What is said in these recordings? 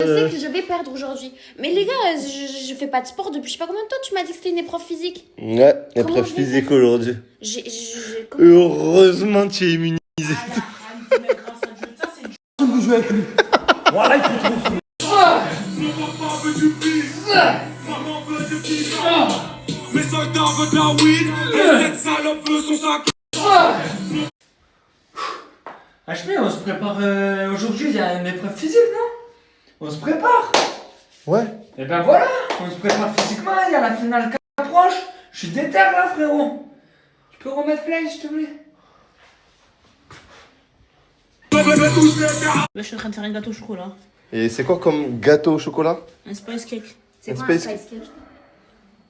Je sais que je vais perdre aujourd'hui. Mais les gars, je fais pas de sport depuis je sais pas combien de temps. Tu m'as dit que c'était une épreuve physique. Ouais, Comment épreuve je vais physique faire aujourd'hui. Comment- Heureusement, tu es immunisé. de jouer avec lui. Voilà, il faut trop. Mes soldats veulent de la weed, et cette salope veut son sac. HP, on se prépare aujourd'hui, il y a une épreuve physique, non? On se prépare. Ouais. Et ben voilà, on se prépare physiquement, il y a la finale qui approche. Je suis déter là, frérot. Tu peux remettre play, s'il te plaît? Je suis en train de faire un gâteau au chocolat. Et c'est quoi comme gâteau au chocolat? Un spice cake. C'est quoi un spice cake?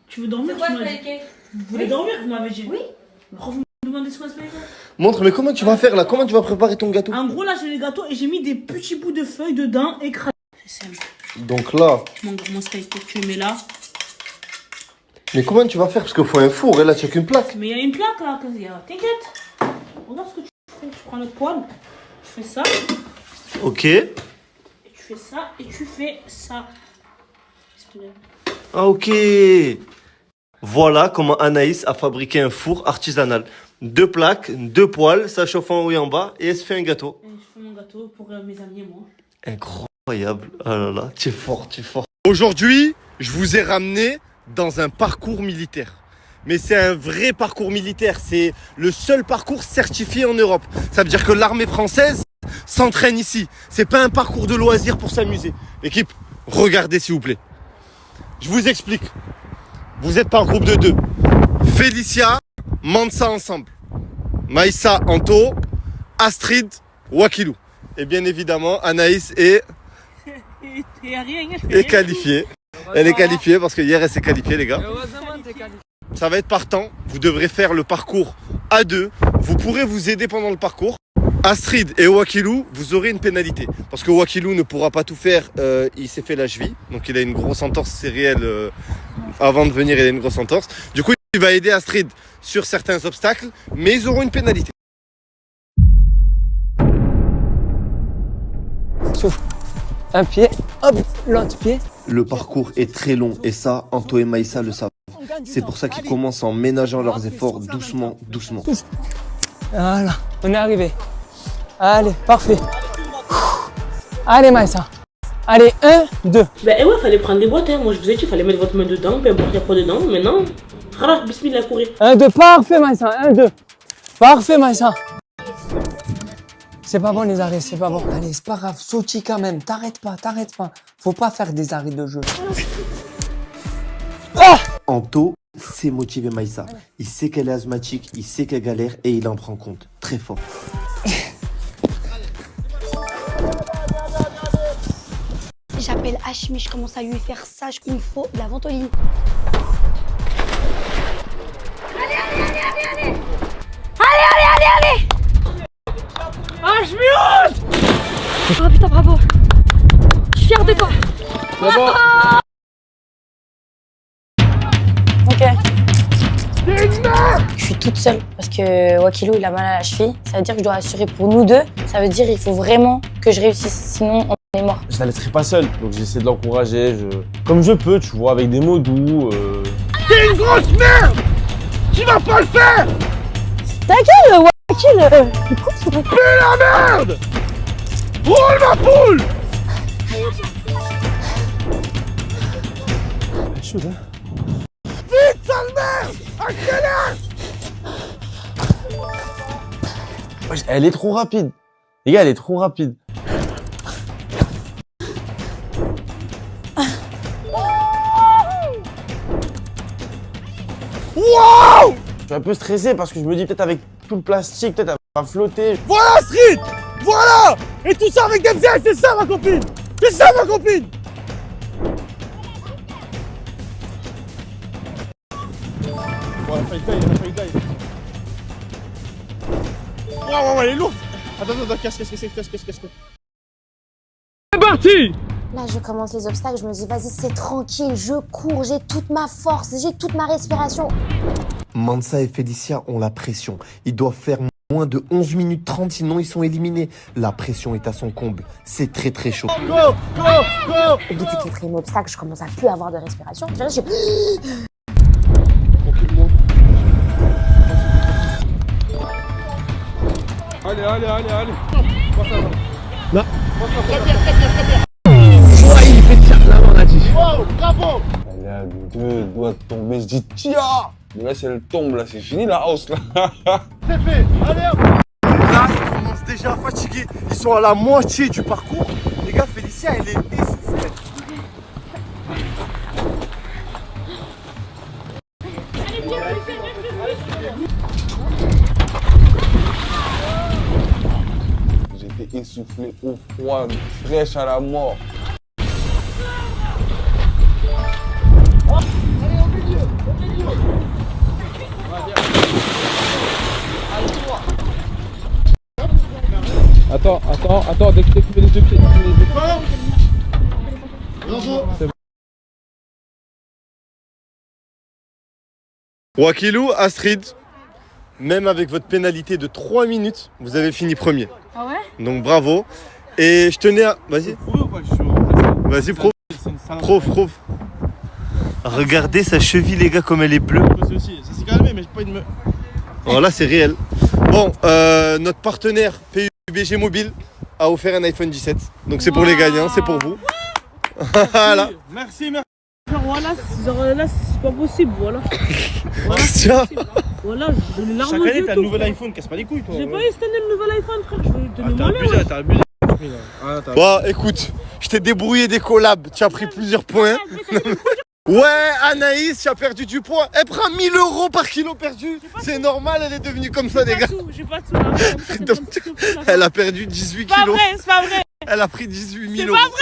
Tu veux dormir? C'est quoi un spice cake? Vous voulez dormir, vous m'avez dit? Oui. Pourquoi vous me demandez ce que c'est? Montre, mais comment tu vas faire là? Comment tu vas préparer ton gâteau? En gros, là, j'ai les gâteaux et j'ai mis des petits bouts de feuilles dedans écrasés. C'est simple. Donc là. Mon spice cake, tu le mets là. Mais comment tu vas faire? Parce qu'il faut un four et là tu as qu'une plaque. Mais il y a une plaque là, t'inquiète. Regarde ce que tu fais. Tu prends notre poêle, tu fais ça, Ok. et tu fais ça, et tu fais ça. Ah ok. Voilà comment Anaïs a fabriqué un four artisanal. 2 plaques, 2 poêles, ça chauffe en haut et en bas et elle se fait un gâteau. Et je fais mon gâteau pour mes amis et moi. Incroyable. Oh là là, tu es fort, tu es fort. Aujourd'hui, je vous ai ramené dans un parcours militaire. Mais c'est un vrai parcours militaire. C'est le seul parcours certifié en Europe. Ça veut dire que l'armée française s'entraîne ici. C'est pas un parcours de loisirs pour s'amuser. L'équipe, regardez s'il vous plaît. Je vous explique. Vous êtes par groupe de 2. Félicia, Mansa ensemble. Maïssa, Anto, Astrid, Wakilou. Et bien évidemment, Anaïs est qualifiée. Elle est qualifiée parce que hier elle s'est qualifiée, les gars. Ça va être par temps. Vous devrez faire le parcours à 2. Vous pourrez vous aider pendant le parcours. Astrid et Wakilou, vous aurez une pénalité. Parce que Wakilou ne pourra pas tout faire. Il s'est fait la cheville. Donc il a une grosse entorse sérielle. Avant de venir, il a une grosse entorse. Du coup, il va aider Astrid sur certains obstacles. Mais ils auront une pénalité. Souffle. Un pied, hop, l'autre pied. Le parcours est très long et ça, Anto et Maïssa le savent. C'est pour ça qu'ils commencent en ménageant leurs efforts doucement, doucement. Voilà, on est arrivé. Allez, parfait. Allez, Maïssa. Allez, 1, 2. Ben ouais, fallait prendre des boîtes, hein. Moi je vous ai dit, fallait mettre votre main dedans, peu importe il y a quoi dedans. Maintenant, ralage, bismillah, courir. 1, 2, parfait, Maïssa. 1, 2. Parfait, Maïssa. C'est pas bon les arrêts, c'est pas bon. Allez, c'est pas grave, sautis quand même. T'arrêtes pas. Faut pas faire des arrêts de jeu. Ah! Anto sait motiver Maïssa. Il sait qu'elle est asthmatique, il sait qu'elle galère et il en prend compte. Très fort. J'appelle Hachmi, je commence à lui faire ça, il me faut de la ventoline. Allez. Oh putain, bravo. Je suis fière de toi. Ok. Je suis toute seule parce que Wakilou il a mal à la cheville. Ça veut dire que je dois assurer pour nous deux. Ça veut dire qu'il faut vraiment que je réussisse, sinon on est mort. Je la laisserai pas seule, donc j'essaie de l'encourager, comme je peux, tu vois, avec des mots doux. T'es une grosse merde! Tu vas pas le faire! Ta gueule, Wakil! Fais la merde! Roule ma poule! Chaud, hein? Vite, sale merde! Accélère! Wesh, elle est trop rapide. Les gars, elle est trop rapide. Wow! Je suis un peu stressé parce que je me dis peut-être avec tout le plastique, peut-être elle va flotter. Voilà, Street! Voilà! Et tout ça avec Denzel, c'est ça ma copine! C'est ça ma copine! Ouais, elle a failli taille. Ouais, elle est lourde! Attends, casse. C'est parti! Là, je commence les obstacles, je me dis, vas-y, c'est tranquille, je cours, j'ai toute ma force, j'ai toute ma respiration. Mansa et Félicia ont la pression. Ils doivent faire Moins de 11 minutes 30, sinon ils sont éliminés. La pression est à son comble. C'est très très chaud. Au bout du quatrième obstacle, je commence à plus avoir de respiration. Allez, allez, allez, allez. Wow, bravo. Elle est à deux doigts de tomber, je dis tiens. Mais là, si elle tombe, là, c'est fini la hausse, là. C'est fait. Allez hop. Là, ils commencent déjà à fatiguer. Ils sont à la moitié du parcours. Les gars, Félicia, elle est essoufflée. J'étais essoufflé au froid, fraîche à la mort. Attends, dès que tu mets les deux pieds, Wakilou, Astrid, même avec votre pénalité de 3 minutes, vous avez fini premier. Ah ouais? Donc bravo. Et je tenais à... Vas-y. Vas-y, prouve. Prouve. Regardez sa cheville, les gars, comme elle est bleue. Ça s'est calmé, mais j'ai pas une... Voilà, c'est réel. Bon, notre partenaire PUBG Mobile a offert un iPhone 17. Donc c'est pour les gagnants, c'est pour vous. Voilà. Merci. Genre là, c'est pas possible, voilà. Tiens. Voilà, j'ai les larmes Chaque aux année, yeux, t'as un tout, nouvel frère. iPhone, casse pas les couilles, toi. J'ai pas eu cette année le nouvel iPhone, frère, je vais te donner moi-même. T'as abusé. Bon, écoute, je t'ai débrouillé des collabs. Tu as pris plusieurs points. Ouais, Anaïs, tu as perdu du poids. Elle prend 1 000 € par kilo perdu. C'est normal, elle est devenue comme ça, les gars. J'ai pas tout, là. Elle a perdu 18 C'est pas kilos. vrai, c'est pas vrai. Elle a pris 18 000 C'est €. pas vrai.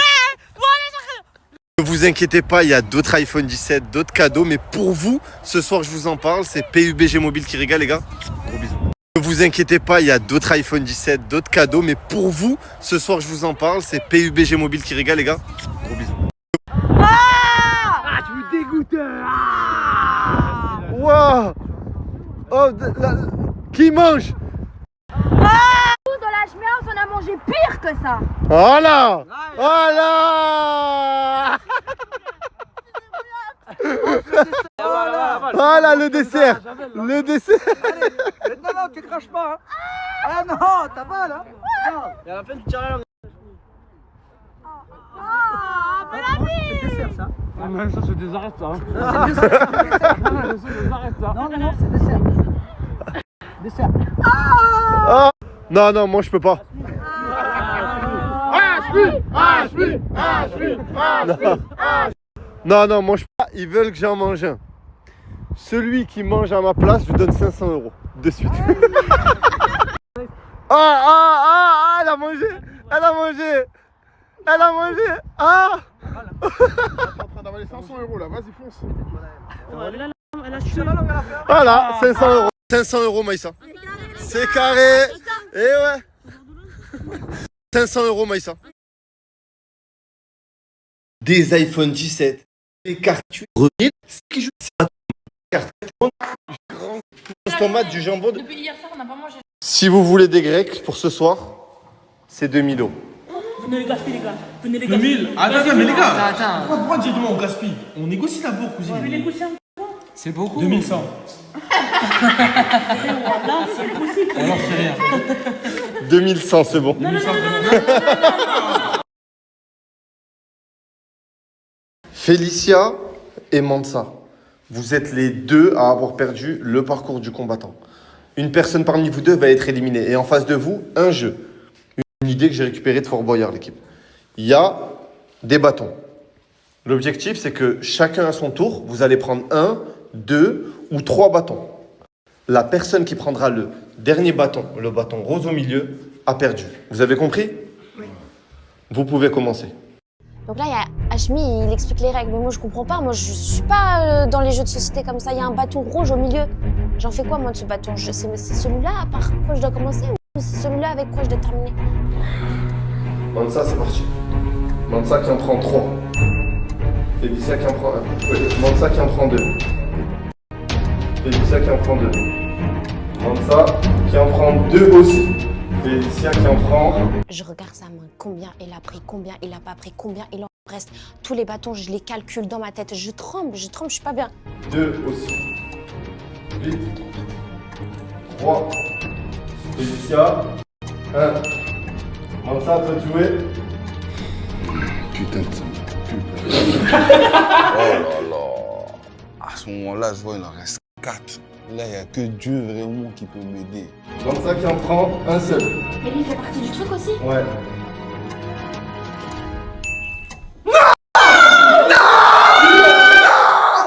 Ne vous inquiétez pas, il y a d'autres iPhone 17, d'autres cadeaux. Mais pour vous, ce soir, je vous en parle. C'est PUBG Mobile qui régale, les gars. Gros bisous. Ne vous inquiétez pas, il y a d'autres iPhone 17, d'autres cadeaux. Mais pour vous, ce soir, je vous en parle. C'est PUBG Mobile qui régale, les gars. Gros bisous. Tu me dégoûtes. Wow. Oh, qui mange? Dans la chemise, on a mangé pire que ça. Voilà. Voilà. Voilà le dessert. Le dessert. Non, tu craches pas. Ah non, t'as pas là. Et à la fin, tu tires la langue. Ah, mais la vie. C'est dessert ça. Ah, mais ça, c'est des arrêts, ça. Non, c'est dessert. Dessert. Non, moi je peux pas. Non, moi je peux pas. Ils veulent que j'en mange un. Celui qui mange à ma place, je lui donne 500 € de suite. Elle a mangé. Ah. T'es en train d'avaler 500 € là, vas-y, fonce. Elle a chuté. Voilà, 500 €. 500 € Maïssa. C'est carré. Et ouais. 500 € Maïssa. Des iPhone 17. Des cartes. Revenez. Ce qui joue, c'est pas carte. Tomate, du jambon. Depuis hier soir, on n'a pas mangé. Si vous voulez des grecs pour ce soir, c'est 2000 €. Venez les gaspiller, les gars. Venez les 2000. Attends, mais les gars. Attends. Pourquoi directement on gaspille? On négocie d'abord, cousine. Venez négocier un peu. C'est beaucoup. 2100. Là, c'est impossible. Alors, c'est rien. 2100, c'est bon. Félicia et Mansa, vous êtes les deux à avoir perdu le parcours du combattant. Une personne parmi vous deux va être éliminée. Et en face de vous, un jeu. Une idée que j'ai récupérée de Fort Boyard, l'équipe. Il y a des bâtons. L'objectif, c'est que chacun à son tour, vous allez prendre 1, 2 ou 3 bâtons. La personne qui prendra le dernier bâton, le bâton rose au milieu, a perdu. Vous avez compris? Oui. Vous pouvez commencer. Donc là, il y a Hashmi, il explique les règles. Mais moi, je comprends pas. Moi, je suis pas dans les jeux de société comme ça. Il y a un bâton rouge au milieu. J'en fais quoi, moi, de ce bâton? C'est celui-là, par quoi je dois commencer, ou c'est celui-là avec quoi je dois terminer? Mansa, c'est parti. Mansa qui en prend 3. Félicia qui en prend 1. Mansa qui en prend 2. Félicia qui en prend 2. Mansa qui en prend 2 aussi. Félicia qui en prend. Je regarde sa main, combien il a pris, combien il a pas pris, combien il en reste. Tous les bâtons, je les calcule dans ma tête. Je tremble, je suis pas bien. 2 aussi. Vite. 3. Félicia. 1. Mansa, à toi de jouer. Putain de ça. Oh là là. À ce moment-là, je vois, il en reste 4. Là, il n'y a que Dieu vraiment qui peut m'aider. Mansa qui en prend un seul. Mais lui, il fait partie du truc aussi. Ouais.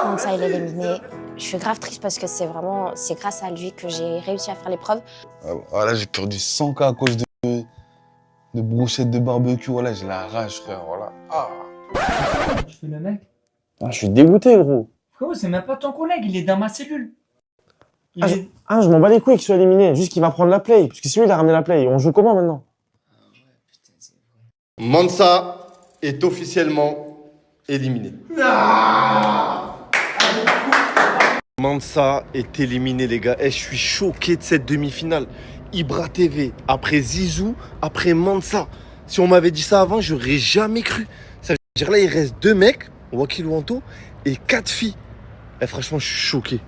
Comment ça, il est éliminé. Je suis grave triste parce que c'est grâce à lui que j'ai réussi à faire l'épreuve. Ah, là, j'ai perdu 100 K à cause de brochettes de barbecue. Voilà, j'ai la rage, frère. Voilà. Ah. Je fais le mec. Ah, je suis dégoûté, gros. Frérot, c'est même pas ton collègue, il est dans ma cellule. Je m'en bats les couilles qu'il soit éliminé. Juste qu'il va prendre la play. Parce que c'est lui, il a ramené la play. On joue comment maintenant? Mansa est officiellement éliminé. Mansa est éliminé, les gars. Je suis choqué de cette demi-finale. Ibra TV, après Zizou, après Mansa. Si on m'avait dit ça avant, j'aurais jamais cru. Ça veut dire là, il reste 2 mecs, Wakil Wanto, et 4 filles. Franchement, je suis choqué.